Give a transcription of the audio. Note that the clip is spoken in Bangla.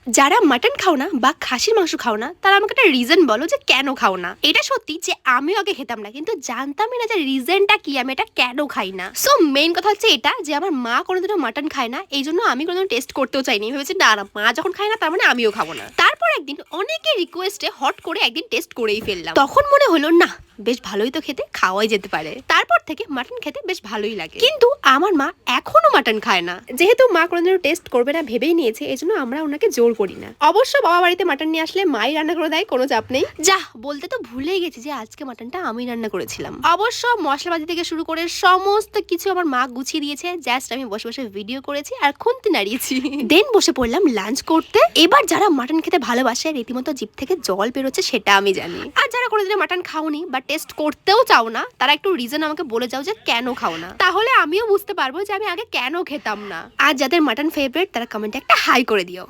যারা মাটন খাও না বা খাসির মাংস খাও না তারা আমাকে একটা রিজন বলো যে কেন খাও না। এটা সত্যি যে আমিও আগে খেতাম না, কিন্তু জানতামই না যে রিজনটা কি, আমি এটা কেন খাই না। সো মেইন কথা হচ্ছে এটা যে আমার মা কোনোদিনও মাটন খায় না, এই জন্য আমি কোনোদিন টেস্ট করতেও চাইনি। ভেবেছি না না, মা যখন খায় না তার মানে আমিও খাবো না। তারপর একদিন অনেকের রিকোয়েস্টে হট করে একদিন টেস্ট করেই ফেললাম। তখন মনে হলো না, বেশ ভালোই তো খেতে, খাওয়াই যেতে পারে। তারপর থেকে মাটন খেতে বেশ ভালোই লাগে। কিন্তু আমার মা এখনো মাটন খায় না। যেহেতু মা কোনোদিনও টেস্ট করবে না ভেবেই নিয়েছে, এই জন্য আমরা ওনাকে জোর করি না। অবশ্য বাবা বাড়িতে মাটন নিয়ে আসলে মাই রান্না করে দেয়, কোনো চাপ নেই। যা বলতে তো ভুলেই গেছি যে আজকে মাটনটা আমি রান্না করেছিলাম। অবশ্য মশলাপাতি থেকে শুরু করে সমস্ত কিছু আমার মা গুছিয়ে দিয়েছে, জাস্ট আমি বসে বসে ভিডিও করেছি আর খুন্তি নাড়িয়েছি। দেন বসে পড়লাম লাঞ্চ করতে। এবার যারা মাটন খেতে ভালোবাসে রীতিমতো জিভ থেকে জল বেরোচ্ছে সেটা আমি জানি। আর যারা কোনোদিন মাটন খাওনি বা টেস্ট করতেও চাও না, তারা একটু রিজন আমাকে বলে যাও যে কেন খাও না, তাহলে আমিও বুঝতে পারবো যে আমি আগে কেন খেতাম না। আর যাদের মাটন ফেভারিট তারা কমেন্টে একটা হাই করে দিও।